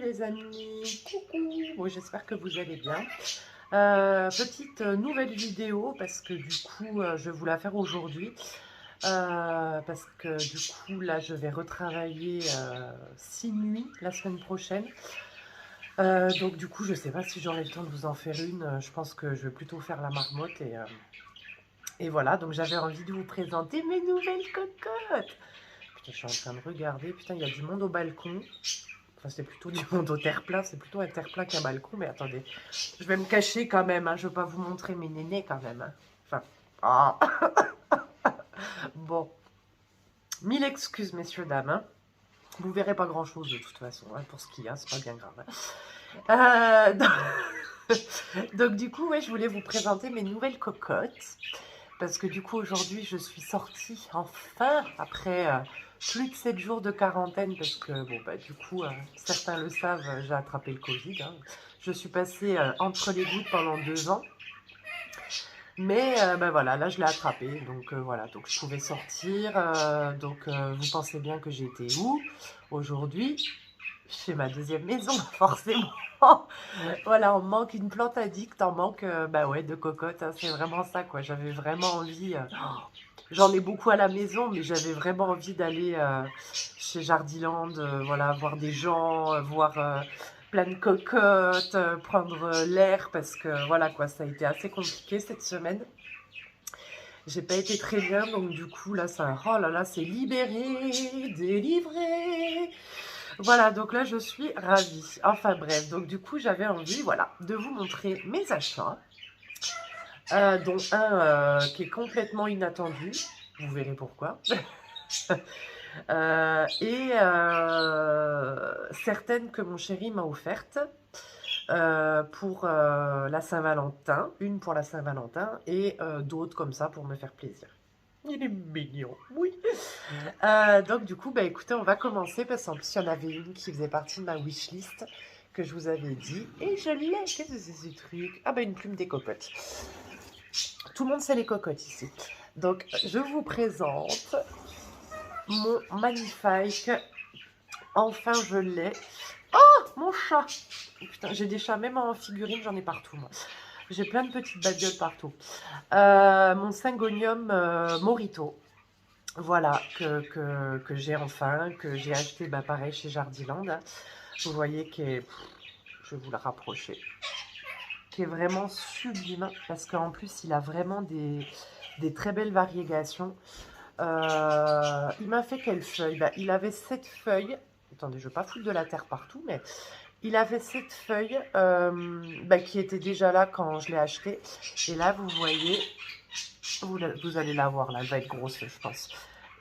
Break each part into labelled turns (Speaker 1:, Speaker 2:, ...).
Speaker 1: les amis, coucou, bon, j'espère que vous allez bien. Petite nouvelle vidéo parce que du coup je vais vous la faire aujourd'hui parce que du coup là je vais retravailler 6 nuits la semaine prochaine. Donc du coup je sais pas si j'aurai le temps de vous en faire une. Je pense que je vais plutôt faire la marmotte et voilà, donc j'avais envie de vous présenter mes nouvelles cocottes. Putain, je suis en train de regarder, putain il y a du monde au balcon. Enfin, c'est plutôt du monde au terre-plein, c'est plutôt un terre-plein qu'un balcon, mais attendez, je vais me cacher quand même, hein. Je ne vais pas vous montrer mes nénés quand même, hein. Enfin, ah. Bon, mille excuses, messieurs, dames, hein. Vous verrez pas grand-chose de toute façon, hein, pour ce qu'il y a, c'est pas bien grave, hein. Donc, du coup, ouais, je voulais vous présenter mes nouvelles cocottes, parce que du coup, aujourd'hui, je suis sortie, enfin, après plus de 7 jours de quarantaine, parce que, bon, bah, du coup, certains le savent, j'ai attrapé le Covid, hein. Je suis passée entre les gouttes pendant 2 ans. Mais ben voilà, là je l'ai attrapé, donc voilà, donc je pouvais sortir. Donc vous pensez bien que j'étais où aujourd'hui? Chez ma deuxième maison, forcément. Voilà, on manque une plante addict, on manque bah ouais, de cocottes, hein, c'est vraiment ça quoi. J'avais vraiment envie, j'en ai beaucoup à la maison, mais j'avais vraiment envie d'aller chez Jardiland, voilà, voir des gens, voir plein de cocottes, prendre l'air, parce que voilà quoi, ça a été assez compliqué cette semaine. J'ai pas été très bien, donc du coup là, ça, oh là là, c'est libéré, délivré. Voilà, donc là, je suis ravie. Enfin bref, donc du coup, j'avais envie, voilà, de vous montrer mes achats, dont un qui est complètement inattendu. Vous verrez pourquoi. Et certaines que mon chéri m'a offertes pour la Saint-Valentin, une pour la Saint-Valentin et d'autres comme ça pour me faire plaisir. Il est mignon, oui. Donc du coup, bah écoutez, on va commencer parce qu'en plus il y en avait une qui faisait partie de ma wishlist que je vous avais dit et je l'ai. Qu'est-ce que c'est ce truc? Ah bah une plume des cocottes. Tout le monde sait les cocottes ici. Donc je vous présente mon magnifique. Enfin je l'ai. Oh mon chat. Putain, j'ai des chats même en figurine, j'en ai partout moi. J'ai plein de petites babioles partout. Mon Syngonium Morito. Voilà, que j'ai enfin, que j'ai acheté, bah, pareil, chez Jardiland. Vous voyez je vais vous le rapprocher, qui est vraiment sublime, parce qu'en plus, il a vraiment des très belles variégations. Il m'a fait quelle feuille? Bah, il avait 7 feuilles. Attendez, je ne veux pas foutre de la terre partout, mais il avait 7 feuilles bah, qui étaient déjà là quand je l'ai acheté. Et là, vous voyez, vous allez la voir, là, elle va être grosse, je pense.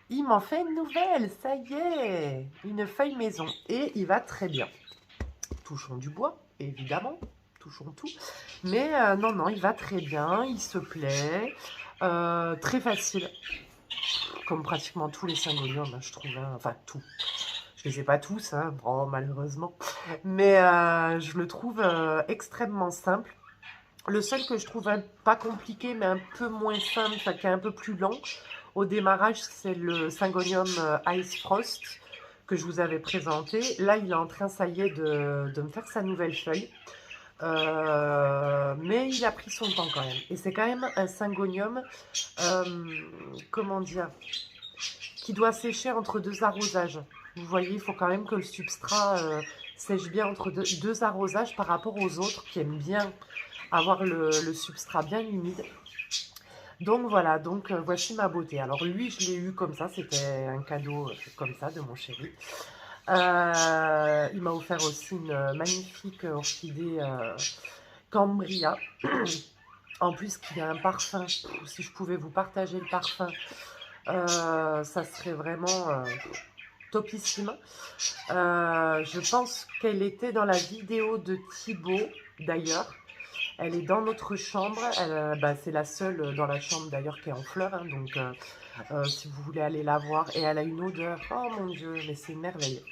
Speaker 1: Il m'en fait une nouvelle, ça y est, une feuille maison. Et il va très bien. Touchons du bois, évidemment, touchons tout. Mais non, non, il va très bien, il se plaît. Très facile, comme pratiquement tous les Syngonium, hein, je trouve. Hein. Enfin, tout. Je les ai pas tous, hein, bon, malheureusement. Mais je le trouve extrêmement simple. Le seul que je trouve pas compliqué, mais un peu moins simple, enfin, qui est un peu plus lent, au démarrage, c'est le Syngonium Ice Frost que je vous avais présenté. Là, il est en train, ça y est, de me faire sa nouvelle feuille. Mais il a pris son temps quand même. Et c'est quand même un Syngonium, comment dire, qui doit sécher entre 2 arrosages. Vous voyez, il faut quand même que le substrat sèche bien entre deux arrosages par rapport aux autres qui aiment bien avoir le substrat bien humide. Donc voilà, donc voici ma beauté. Alors lui, je l'ai eu comme ça, c'était un cadeau comme ça de mon chéri. Il m'a offert aussi une magnifique orchidée Cambria. En plus, qu'il y a un parfum. Si je pouvais vous partager le parfum, ça serait vraiment topissime. Je pense qu'elle était dans la vidéo de Thibaut, d'ailleurs. Elle est dans notre chambre. Bah, c'est la seule dans la chambre, d'ailleurs, qui est en fleurs. Hein, donc, si vous voulez aller la voir. Et elle a une odeur. Oh mon Dieu, mais c'est une merveille.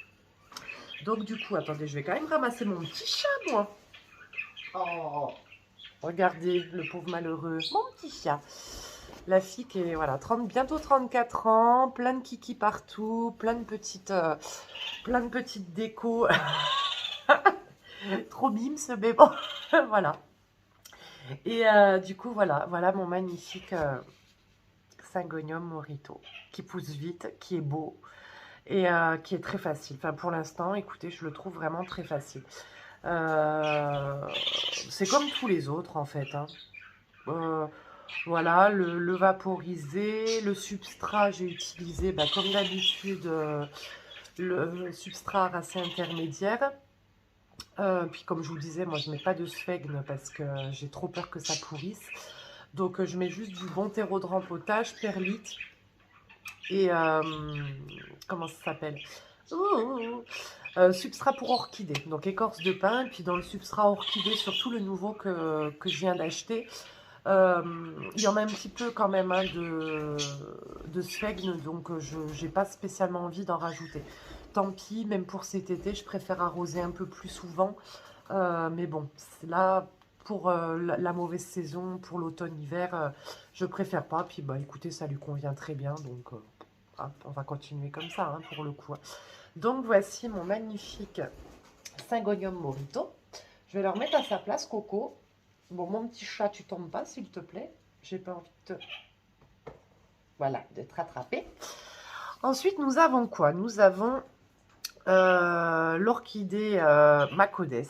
Speaker 1: Donc, du coup, attendez, je vais quand même ramasser mon petit chat, moi. Oh, regardez, le pauvre malheureux. Mon petit chat. La fille qui est, voilà, bientôt 34 ans, plein de kiki partout, plein de petites décos. Trop mimes, mais bon, voilà. Et du coup, voilà mon magnifique Syngonium Morito, qui pousse vite, qui est beau et qui est très facile. Enfin, pour l'instant, écoutez, je le trouve vraiment très facile. C'est comme tous les autres, en fait, hein. Voilà, le vaporisé, le substrat, j'ai utilisé, bah, comme d'habitude, le substrat racé intermédiaire. Puis comme je vous disais, moi je mets pas de sphègne parce que j'ai trop peur que ça pourrisse. Donc je mets juste du bon terreau de rempotage, perlite et comment ça s'appelle? Substrat pour orchidée, donc écorce de pin. Puis dans le substrat orchidée, surtout le nouveau que je viens d'acheter, il y en a un petit peu quand même, hein, de sphègne, donc je n'ai pas spécialement envie d'en rajouter. Tant pis, même pour cet été, je préfère arroser un peu plus souvent. Mais bon, là, pour la mauvaise saison, pour l'automne-hiver, je préfère pas. Puis bah écoutez, ça lui convient très bien, donc on va continuer comme ça, hein, pour le coup, hein. Donc voici mon magnifique Syngonium Morito. Je vais le remettre à sa place, Coco. Bon, mon petit chat, tu tombes pas, s'il te plaît. J'ai pas envie de te... Voilà, de te rattraper. Ensuite, nous avons quoi? Nous avons l'orchidée Macodes.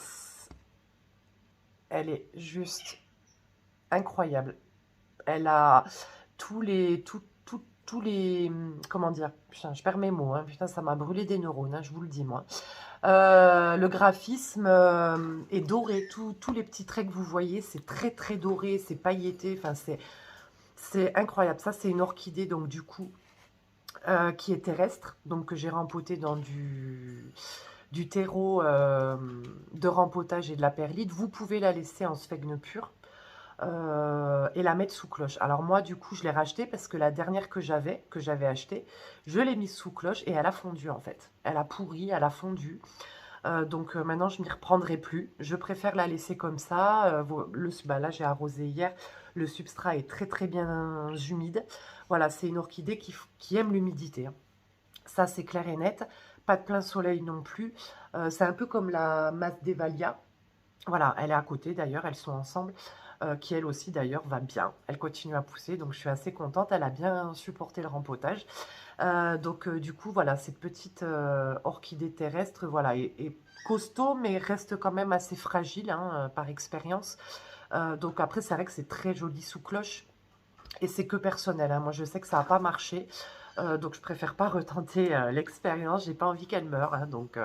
Speaker 1: Elle est juste incroyable. Elle a tous les... tous les... Comment dire? Putain, je perds mes mots, hein. Putain, ça m'a brûlé des neurones, hein, je vous le dis, moi. Le graphisme est doré. Tous les petits traits que vous voyez, c'est très très doré, c'est pailleté. Enfin, c'est incroyable. Ça, c'est une orchidée, donc du coup, qui est terrestre, donc que j'ai rempoté dans du terreau de rempotage et de la perlite. Vous pouvez la laisser en sphègne pure et la mettre sous cloche. Alors moi, du coup, je l'ai rachetée parce que la dernière que j'avais achetée, je l'ai mise sous cloche et elle a fondu en fait. Elle a pourri, elle a fondu. Donc maintenant, je m'y reprendrai plus. Je préfère la laisser comme ça. Bah, là, j'ai arrosé hier. Le substrat est très très bien humide. Voilà, c'est une orchidée qui aime l'humidité, hein. Ça, c'est clair et net. Pas de plein soleil non plus. C'est un peu comme la Masdevallia. Voilà, elle est à côté d'ailleurs, elles sont ensemble. Qui elle aussi d'ailleurs va bien. Elle continue à pousser, donc je suis assez contente. Elle a bien supporté le rempotage. Donc du coup, voilà, cette petite orchidée terrestre, voilà, est costaud, mais reste quand même assez fragile, hein, par expérience. Donc après, c'est vrai que c'est très joli sous cloche. Et c'est que personnel, hein. Moi, je sais que ça n'a pas marché. Donc, je préfère pas retenter l'expérience. J'ai pas envie qu'elle meure, hein, donc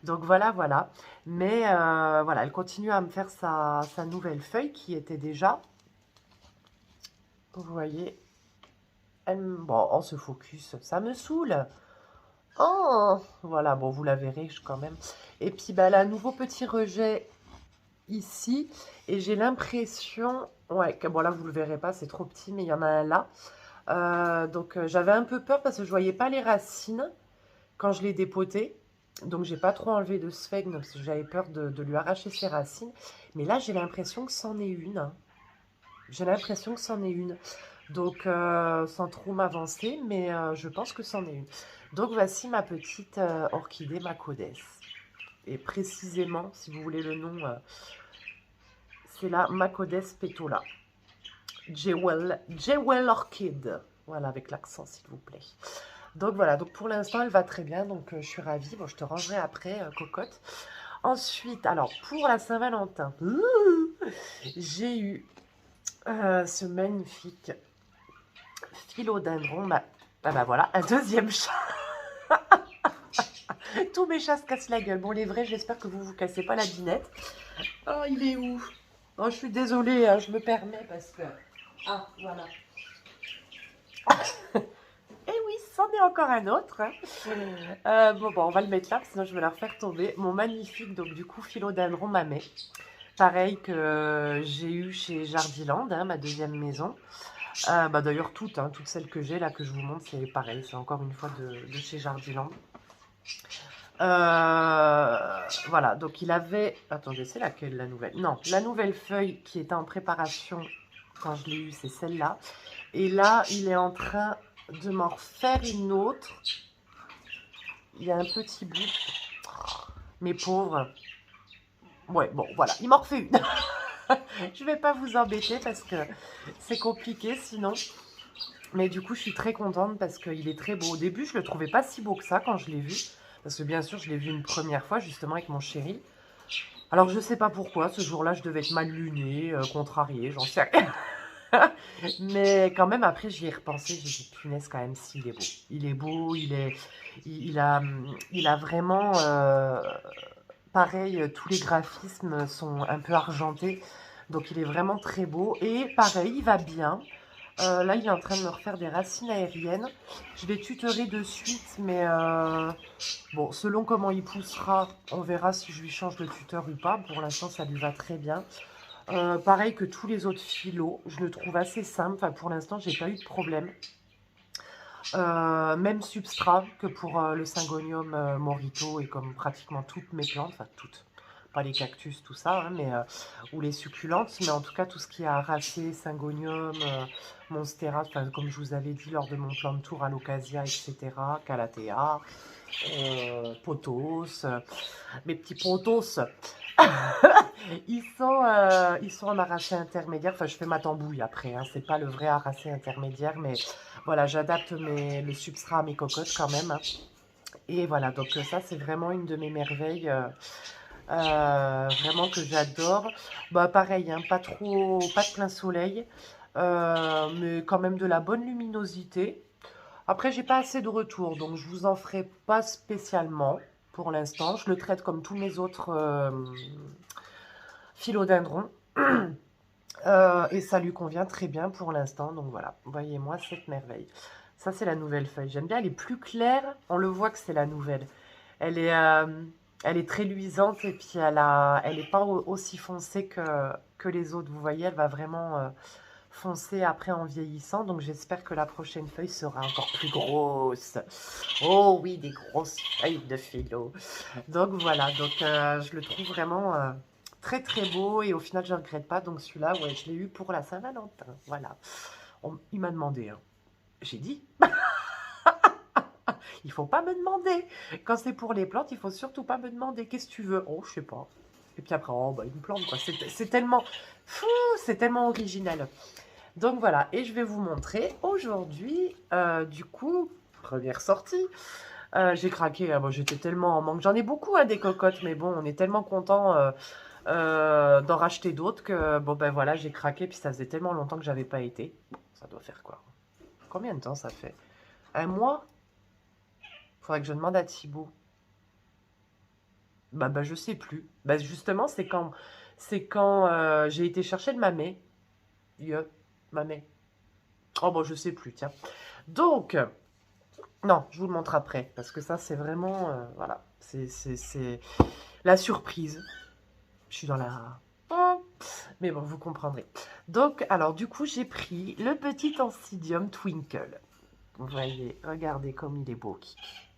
Speaker 1: voilà, voilà. Mais voilà, elle continue à me faire sa nouvelle feuille qui était déjà, vous voyez, bon, on se focus, ça me saoule. Oh, voilà, bon, vous la verrez quand même. Et puis, bah, là, nouveau petit rejet ici. Et j'ai l'impression, ouais, que bon, là, vous le verrez pas, c'est trop petit, mais il y en a un là. Donc, j'avais un peu peur parce que je voyais pas les racines quand je l'ai dépoté. Donc, j'ai pas trop enlevé de sphègne parce que j'avais peur de lui arracher ses racines. Mais là, j'ai l'impression que c'en est une, hein. J'ai l'impression que c'en est une. Donc, sans trop m'avancer, mais je pense que c'en est une. Donc, voici ma petite orchidée Macodes. Et précisément, si vous voulez le nom, c'est la Macodes petola. Jewel Orchid. Voilà, avec l'accent, s'il vous plaît. Donc voilà, donc pour l'instant, elle va très bien. Donc je suis ravie. Bon, je te rangerai après, cocotte. Ensuite, alors, pour la Saint-Valentin, j'ai eu ce magnifique philodendron. Bah voilà, un deuxième chat. Tous mes chats se cassent la gueule. Bon, les vrais, j'espère que vous vous cassez pas la dinette. Oh, il est où? Oh, je suis désolée, hein, je me permets parce que... Ah, voilà. Et oui, c'en est encore un autre, hein. Bon, on va le mettre là, sinon je vais la refaire tomber. Mon magnifique, donc du coup, philodendron Mamet. Pareil que j'ai eu chez Jardiland, hein, ma deuxième maison. Bah, d'ailleurs, toutes celles que j'ai là, que je vous montre, c'est pareil. C'est encore une fois de chez Jardiland. Voilà, donc il avait... Attendez, c'est laquelle la nouvelle? Non, la nouvelle feuille qui était en préparation quand je l'ai eu, c'est celle-là. Et là, il est en train de m'en refaire une autre. Il y a un petit bout. Mes pauvres. Ouais, bon, voilà, il m'en refait une. Je vais pas vous embêter parce que c'est compliqué sinon. Mais du coup, je suis très contente parce qu'il est très beau. Au début, je le trouvais pas si beau que ça quand je l'ai vu. Parce que bien sûr, je l'ai vu une première fois justement avec mon chéri. Alors, je sais pas pourquoi, ce jour-là, je devais être mal lunée, contrariée, j'en sais rien. Mais quand même, après, j'y ai repensé, j'ai dit, punaise, quand même, s'il est beau. Il est beau, il a vraiment, pareil, tous les graphismes sont un peu argentés. Donc, il est vraiment très beau. Et pareil, il va bien. Là, il est en train de me refaire des racines aériennes. Je vais tutorer de suite, mais bon, selon comment il poussera, on verra si je lui change de tuteur ou pas. Pour l'instant, ça lui va très bien. Pareil que tous les autres philos, je le trouve assez simple. Enfin, pour l'instant, j'ai pas eu de problème. Même substrat que pour le Syngonium morito et comme pratiquement toutes mes plantes, enfin toutes, pas les cactus, tout ça, hein, mais ou les succulentes, mais en tout cas tout ce qui est aracée, Syngonium, monstera, comme je vous avais dit lors de mon plan de tour à l'Ocasia, etc., Calathea, pothos, mes petits pothos, ils sont en arracé intermédiaire. Enfin, je fais ma tambouille après, hein. C'est pas le vrai arracé intermédiaire, mais voilà, j'adapte le substrat à mes cocottes quand même, hein. Et voilà, donc ça, c'est vraiment une de mes merveilles, vraiment que j'adore. Bah, pareil, hein, pas de plein soleil, mais quand même de la bonne luminosité. Après, j'ai pas assez de retour, donc je vous en ferai pas spécialement pour l'instant. Je le traite comme tous mes autres philodendrons. Et ça lui convient très bien pour l'instant. Donc voilà, voyez-moi cette merveille. Ça, c'est la nouvelle feuille. J'aime bien, elle est plus claire. On le voit que c'est la nouvelle. Elle est, euh, elle est très luisante et puis elle n'est pas aussi foncée que les autres. Vous voyez, elle va vraiment foncer après en vieillissant. Donc j'espère que la prochaine feuille sera encore plus grosse. Oh oui, des grosses feuilles de philo. Donc voilà, donc je le trouve vraiment très très beau et au final je ne regrette pas. Donc celui-là, ouais, je l'ai eu pour la Saint-Valentin. Voilà. Il m'a demandé, hein. J'ai dit, il faut pas me demander. Quand c'est pour les plantes, il faut surtout pas me demander qu'est-ce que tu veux. Oh, je sais pas. Et puis après, oh, bah, une plante, quoi. C'est tellement, fou, c'est tellement original. Donc voilà, et je vais vous montrer aujourd'hui, du coup, première sortie. J'ai craqué, hein. Moi j'étais tellement en manque. J'en ai beaucoup, hein, des cocottes, mais bon, on est tellement content d'en racheter d'autres que, bon ben voilà, j'ai craqué, puis ça faisait tellement longtemps que j'avais pas été. Bon, ça doit faire quoi? Combien de temps ça fait? Un mois? Faudrait que je demande à Thibaut. Bah je sais plus. Bah justement, c'est quand j'ai été chercher le mamet. Mamet. Oh bon, je sais plus, tiens. Donc, non, je vous le montre après, parce que ça, c'est vraiment, voilà, c'est la surprise. Je suis dans la... Oh, mais bon, vous comprendrez. Donc, alors, du coup, j'ai pris le petit Oncidium Twinkle. Vous voyez, regardez comme il est beau, Kiki.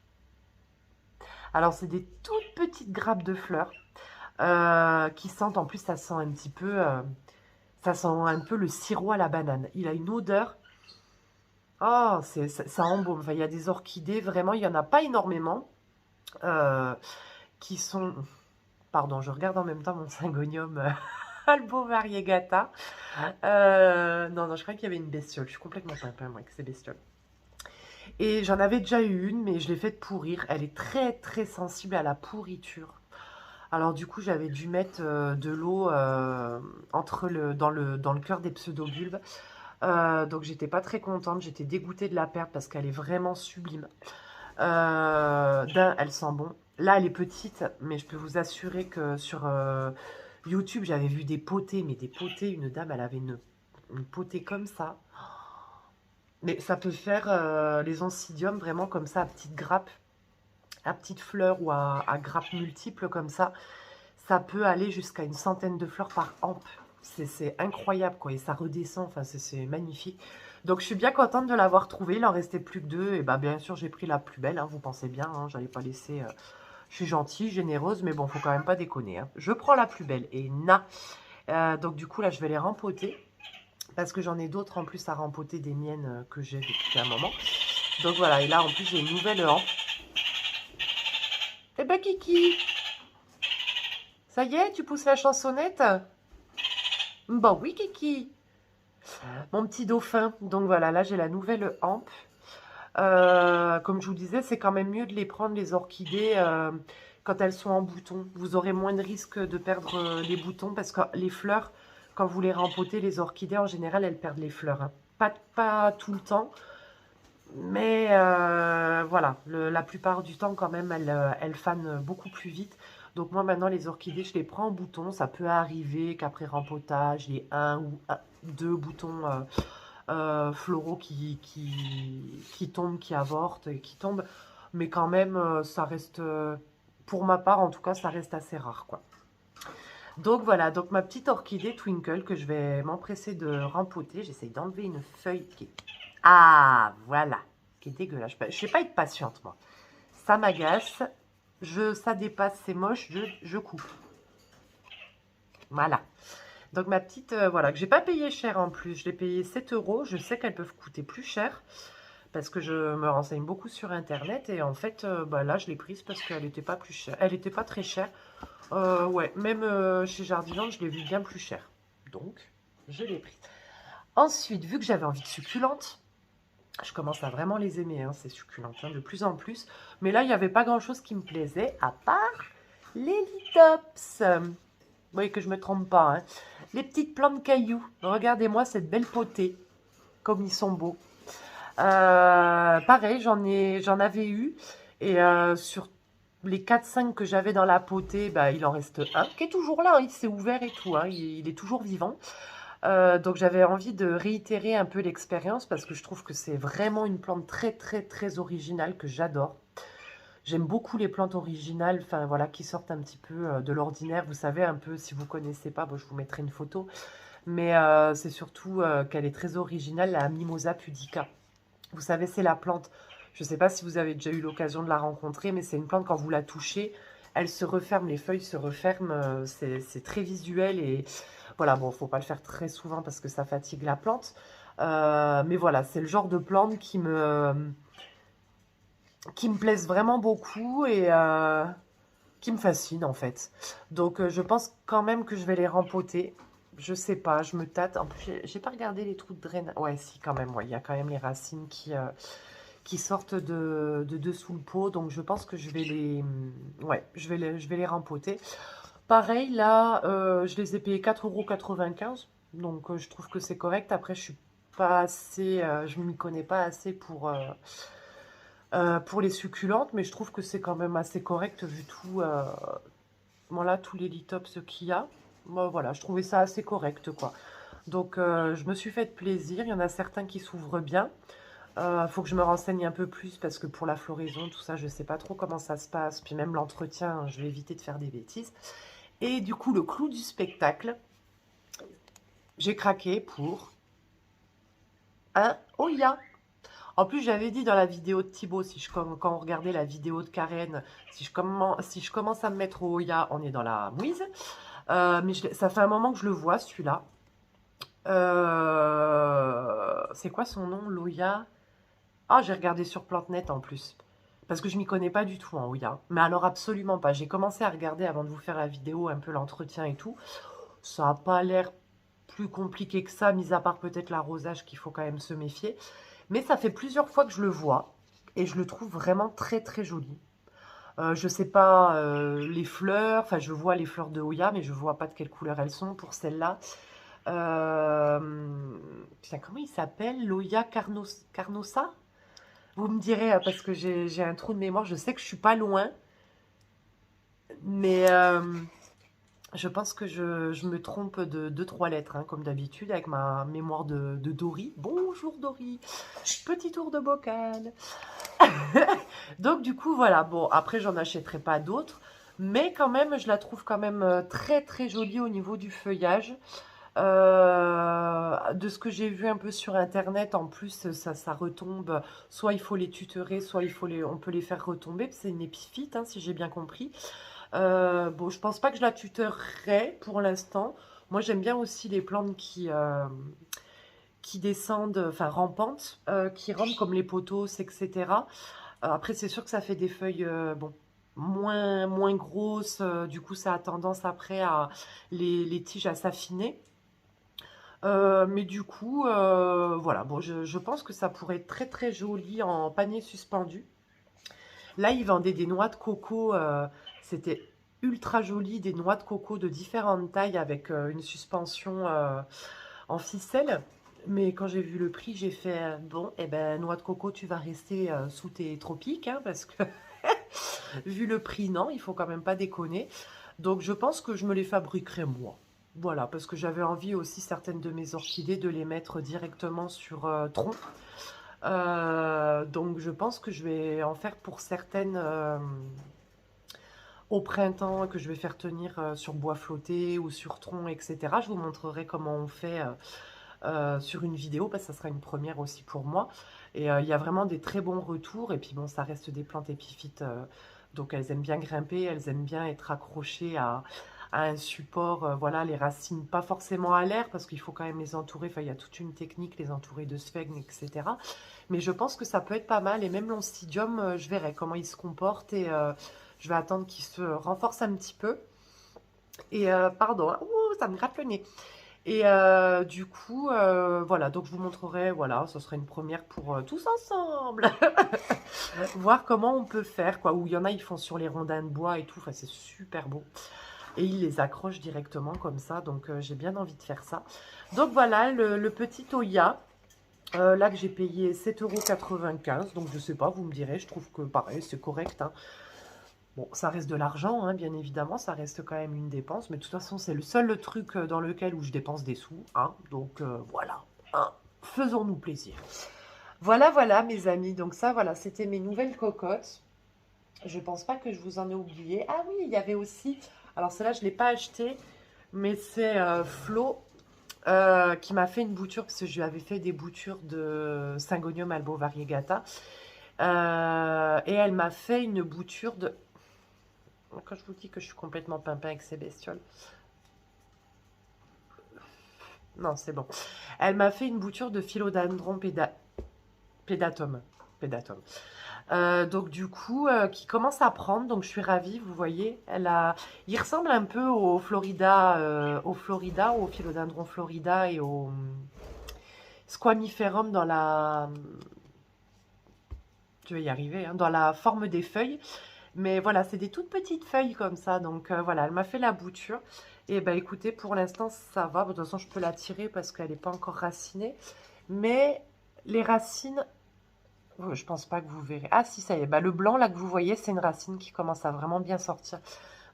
Speaker 1: Alors, c'est des toutes petites grappes de fleurs qui sentent, en plus, ça sent un petit peu... ça sent un peu le sirop à la banane. Il a une odeur... Oh, ça embaume. Enfin, il y a des orchidées, vraiment, il n'y en a pas énormément, qui sont... Pardon, je regarde en même temps mon Syngonium Albo Variegata. Non, je crois qu'il y avait une bestiole. Je suis complètement pimpin, moi, que c'est bestiole. Et j'en avais déjà eu une, mais je l'ai faite pourrir. Elle est très, très sensible à la pourriture. Alors du coup, j'avais dû mettre de l'eau dans le cœur des pseudobulbes. Donc j'étais pas très contente. J'étais dégoûtée de la perdre parce qu'elle est vraiment sublime. Elle sent bon. Là, elle est petite, mais je peux vous assurer que sur YouTube, j'avais vu des potées, mais des potées, une dame, elle avait une potée comme ça. Mais ça peut faire les oncidiums vraiment comme ça, à petites grappes, à petites fleurs ou à grappes multiples comme ça. Ça peut aller jusqu'à une centaine de fleurs par ampe. C'est incroyable, quoi. Et ça redescend, enfin, c'est magnifique. Donc, je suis bien contente de l'avoir trouvé. Il en restait plus que deux. Et bah, bien sûr, j'ai pris la plus belle, hein, vous pensez bien. Hein, j'allais pas laisser... je suis gentille, généreuse, mais bon, faut quand même pas déconner, hein. Je prends la plus belle. Et donc, du coup, là, je vais les rempoter. Parce que j'en ai d'autres en plus à rempoter, des miennes que j'ai depuis un moment. Donc, voilà. Et là, en plus, j'ai une nouvelle hampe. Eh ben, Kiki! Ça y est, tu pousses la chansonnette? Bah oui, Kiki. Mon petit dauphin. Donc voilà, là j'ai la nouvelle hampe. Comme je vous disais, c'est quand même mieux de les prendre, les orchidées, quand elles sont en bouton. Vous aurez moins de risque de perdre les boutons parce que les fleurs, quand vous les rempotez, les orchidées, en général, elles perdent les fleurs, hein. Pas tout le temps, mais voilà, la plupart du temps, quand même, elles fanent beaucoup plus vite. Donc moi, maintenant, les orchidées, je les prends en bouton. Ça peut arriver qu'après rempotage, il y ait deux boutons floraux qui tombent, qui avortent, et qui tombent. Mais quand même, ça reste, pour ma part en tout cas, ça reste assez rare, quoi. Donc voilà, donc ma petite orchidée Twinkle que je vais m'empresser de rempoter. J'essaye d'enlever une feuille qui est... Ah, voilà, qui est dégueulasse. Je sais pas être patiente, moi. Ça m'agace. Ça dépasse, c'est moche, je coupe. Voilà. Donc ma petite, voilà, que j'ai pas payé cher en plus. Je l'ai payé 7 euros. Je sais qu'elles peuvent coûter plus cher parce que je me renseigne beaucoup sur internet et en fait, bah là, je l'ai prise parce qu'elle n'était pas plus chère. Elle n'était pas très chère. Ouais, même chez Jardiland, je l'ai vu bien plus cher. Donc, je l'ai prise. Ensuite, vu que j'avais envie de succulentes, je commence à vraiment les aimer, hein, ces succulentes, hein, de plus en plus. Mais là, il n'y avait pas grand-chose qui me plaisait, à part les litops. Vous voyez que je ne me trompe pas, hein. Les petites plantes cailloux. Regardez-moi cette belle potée, comme ils sont beaux. Pareil, j'en avais eu. Et sur les 4-5 que j'avais dans la potée, bah, il en reste un qui est toujours là. Il s'est ouvert et tout, hein, il est toujours vivant. Donc j'avais envie de réitérer un peu l'expérience parce que je trouve que c'est vraiment une plante très très très originale que j'adore. J'aime beaucoup les plantes originales, enfin voilà, qui sortent un petit peu de l'ordinaire. Vous savez un peu, si vous connaissez pas, bon, je vous mettrai une photo. Mais c'est surtout qu'elle est très originale, la Mimosa pudica. Vous savez, c'est la plante, je ne sais pas si vous avez déjà eu l'occasion de la rencontrer, mais c'est une plante, quand vous la touchez, elle se referme, les feuilles se referment, c'est très visuel et voilà, bon, faut pas le faire très souvent parce que ça fatigue la plante. Mais voilà, c'est le genre de plante qui me plaise vraiment beaucoup et qui me fascine en fait. Donc je pense quand même que je vais les rempoter. Je sais pas, je me tâte. En plus, j'ai pas regardé les trous de drainage. Ouais, si, quand même, ouais, il y a quand même les racines qui sortent de dessous le pot. Donc je pense que je vais les, ouais, je vais les rempoter. Pareil, là, je les ai payés 4,95 €. Donc je trouve que c'est correct. Après, je suis pas assez, je m'y connais pas assez pour les succulentes, mais je trouve que c'est quand même assez correct vu tout, voilà, tous les litops qu'il y a. Moi, voilà, je trouvais ça assez correct, quoi. Donc, je me suis fait plaisir. Il y en a certains qui s'ouvrent bien. Faut que je me renseigne un peu plus parce que pour la floraison, tout ça, je sais pas trop comment ça se passe. Puis même l'entretien, je vais éviter de faire des bêtises. Et du coup, le clou du spectacle, j'ai craqué pour un Oya. En plus, j'avais dit dans la vidéo de Thibaut, quand on regardait la vidéo de Karen, si je commence à me mettre au Oya, on est dans la mouise. Mais ça fait un moment que je le vois, celui-là. C'est quoi son nom, l'Oya? Ah, j'ai regardé sur PlanteNet en plus. Parce que je m'y connais pas du tout en Oya. Mais alors absolument pas. J'ai commencé à regarder avant de vous faire la vidéo, un peu l'entretien et tout. Ça n'a pas l'air plus compliqué que ça, mis à part peut-être l'arrosage qu'il faut quand même se méfier. Mais ça fait plusieurs fois que je le vois. Et je le trouve vraiment très très joli. Je sais pas les fleurs, enfin je vois les fleurs de Oya, mais je vois pas de quelle couleur elles sont pour celle-là. Putain, comment il s'appelle? L'Oya Carnosa? Vous me direz, parce que j'ai un trou de mémoire, je sais que je suis pas loin, mais je pense que je me trompe de 2-3 lettres, hein, comme d'habitude, avec ma mémoire de Dory. Bonjour Dory, petit tour de bocal. Donc du coup, voilà, bon, après j'en achèterai pas d'autres, mais quand même, je la trouve quand même très très jolie au niveau du feuillage. De ce que j'ai vu un peu sur internet, en plus, ça retombe. Soit il faut les tutorer, soit on peut les faire retomber. C'est une épiphyte, hein, si j'ai bien compris. Bon, je pense pas que je la tutorerai pour l'instant. Moi, j'aime bien aussi les plantes qui descendent, enfin rampantes, qui rampent comme les pothos, etc. Après, c'est sûr que ça fait des feuilles, bon, moins grosses. Du coup, ça a tendance après à les tiges à s'affiner. Mais du coup, voilà, bon, je pense que ça pourrait être très très joli en panier suspendu. Là, ils vendaient des noix de coco, c'était ultra joli, des noix de coco de différentes tailles avec une suspension en ficelle. Mais quand j'ai vu le prix, j'ai fait bon, eh ben, noix de coco, tu vas rester sous tes tropiques, hein, parce que vu le prix, non, il faut quand même pas déconner. Donc, je pense que je me les fabriquerai moi. Voilà, parce que j'avais envie aussi certaines de mes orchidées de les mettre directement sur tronc. Donc je pense que je vais en faire pour certaines au printemps, que je vais faire tenir sur bois flotté ou sur tronc, etc. Je vous montrerai comment on fait sur une vidéo, parce que ça sera une première aussi pour moi. Et il y a vraiment des très bons retours. Et puis bon, ça reste des plantes épiphytes, donc elles aiment bien grimper, elles aiment bien être accrochées à un support, voilà, les racines pas forcément à l'air, parce qu'il faut quand même les entourer, enfin il y a toute une technique, les entourer de sphènes, etc. Mais je pense que ça peut être pas mal, et même l'oncidium, je verrai comment il se comporte, et je vais attendre qu'il se renforce un petit peu. Et pardon, hein, ouh, ça me gratte le nez. Et du coup, voilà, donc je vous montrerai, voilà, ce serait une première pour tous ensemble, voir comment on peut faire, quoi. Où il y en a, ils font sur les rondins de bois et tout, enfin c'est super beau. Et ils les accrochent directement comme ça, donc j'ai bien envie de faire ça. Donc voilà, le petit Oya, là que j'ai payé 7,95 €, donc je sais pas, vous me direz, je trouve que pareil, c'est correct, hein. Bon, ça reste de l'argent, hein, bien évidemment, ça reste quand même une dépense, mais de toute façon, c'est le seul truc dans lequel où je dépense des sous, hein, donc voilà, hein, faisons-nous plaisir. Voilà, voilà, mes amis, donc ça, voilà, c'était mes nouvelles cocottes. Je pense pas que je vous en ai oublié. Ah oui, il y avait aussi, alors celle-là, je ne l'ai pas acheté, mais c'est Flo qui m'a fait une bouture, parce que je lui avais fait des boutures de Syngonium albo variegata. Et elle m'a fait une bouture de... Quand je vous dis que je suis complètement pimpin avec ces bestioles. Non, c'est bon. Elle m'a fait une bouture de philodendron pédatum. Pédatum. Donc du coup, qui commence à prendre, donc je suis ravie, vous voyez, il ressemble un peu au philodendron Florida et au squamiferum dans la, je vais y arriver, hein, dans la forme des feuilles. Mais voilà, c'est des toutes petites feuilles comme ça. Donc voilà, elle m'a fait la bouture. Et bah écoutez, pour l'instant, ça va. Bon, de toute façon, je peux la tirer parce qu'elle n'est pas encore racinée. Mais les racines, je pense pas que vous verrez. Ah si, ça y est. Bah, le blanc là que vous voyez, c'est une racine qui commence à vraiment bien sortir.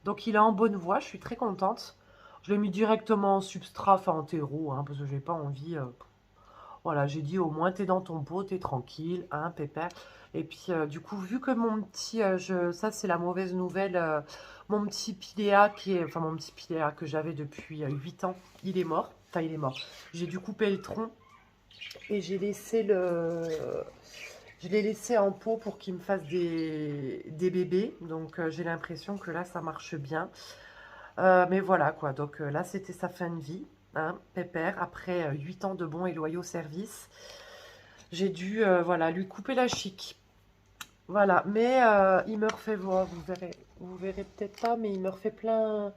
Speaker 1: Donc il est en bonne voie, je suis très contente. Je l'ai mis directement en substrat, enfin en terreau, hein, parce que j'ai pas envie. Voilà, j'ai dit au moins t'es dans ton pot, t'es tranquille, hein, pépère. Et puis du coup, vu que mon petit, ça c'est la mauvaise nouvelle, mon petit piléa enfin mon petit piléa que j'avais depuis 8 ans, il est mort. Enfin, il est mort. J'ai dû couper le tronc et je l'ai laissé en pot pour qu'il me fasse des bébés. Donc j'ai l'impression que là, ça marche bien. Mais voilà quoi, donc là, c'était sa fin de vie, hein, pépère, après 8 ans de bons et loyaux services. J'ai dû voilà, lui couper la chic. Voilà, mais il me refait voir, vous verrez peut-être pas, mais il me refait plein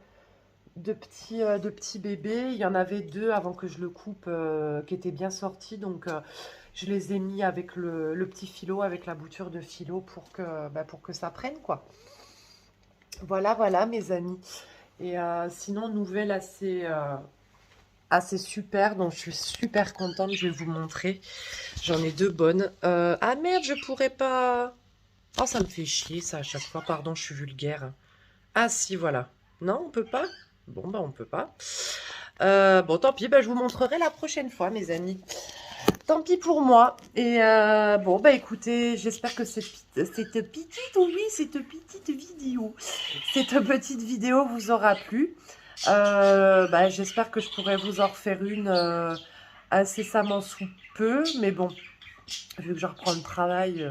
Speaker 1: de petits bébés. Il y en avait deux avant que je le coupe qui étaient bien sortis, donc je les ai mis avec le petit philo, avec la bouture de philo pour que ça prenne, quoi. Voilà, voilà, mes amis. Et sinon, nouvelle assez super, donc je suis super contente, je vais vous montrer. J'en ai deux bonnes. Ah merde, je pourrais pas... Oh, ça me fait chier ça à chaque fois, pardon, je suis vulgaire. Ah si, voilà. Non, on peut pas? Bon, bah on peut pas. Bon, tant pis, bah, je vous montrerai la prochaine fois, mes amis. Tant pis pour moi. Et bon, bah écoutez, j'espère que cette petite vidéo vous aura plu. Bah, j'espère que je pourrai vous en refaire une incessamment sous peu. Mais bon, vu que je reprends le travail,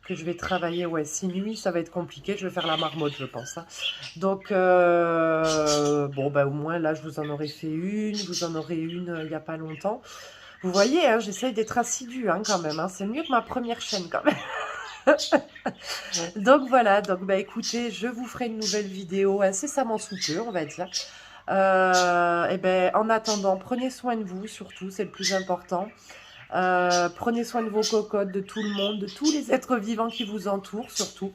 Speaker 1: que je vais travailler, ouais, 6 nuits, ça va être compliqué. Je vais faire la marmotte, je pense, hein. Donc, bon, bah au moins, là, je vous en aurai fait une. Vous en aurez une il n'y a pas longtemps. Vous voyez, hein, j'essaye d'être assidue, hein, quand même, hein. C'est mieux que ma première chaîne, quand même. Donc voilà, donc bah écoutez, je vous ferai une nouvelle vidéo incessamment sous peu, on va dire. Et ben en attendant, prenez soin de vous surtout, c'est le plus important. Prenez soin de vos cocottes, de tout le monde, de tous les êtres vivants qui vous entourent surtout.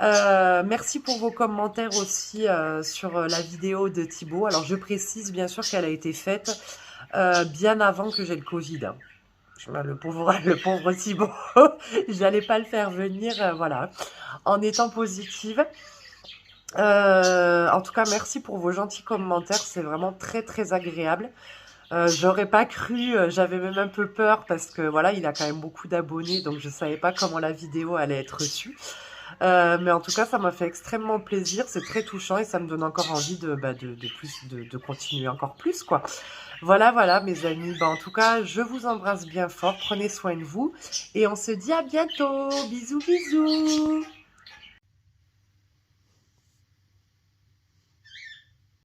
Speaker 1: Merci pour vos commentaires aussi sur la vidéo de Thibaut. Alors je précise bien sûr qu'elle a été faite bien avant que j'ai le Covid, hein. Le pauvre Thibaut, j'allais pas le faire venir, voilà, en étant positive. En tout cas, merci pour vos gentils commentaires, c'est vraiment très très agréable. J'aurais pas cru, j'avais même un peu peur parce que voilà, il a quand même beaucoup d'abonnés, donc je savais pas comment la vidéo allait être reçue. Mais en tout cas, ça m'a fait extrêmement plaisir, c'est très touchant et ça me donne encore envie de continuer encore plus, quoi. Voilà, voilà, mes amis. Bah, en tout cas, je vous embrasse bien fort, prenez soin de vous et on se dit à bientôt. Bisous, bisous.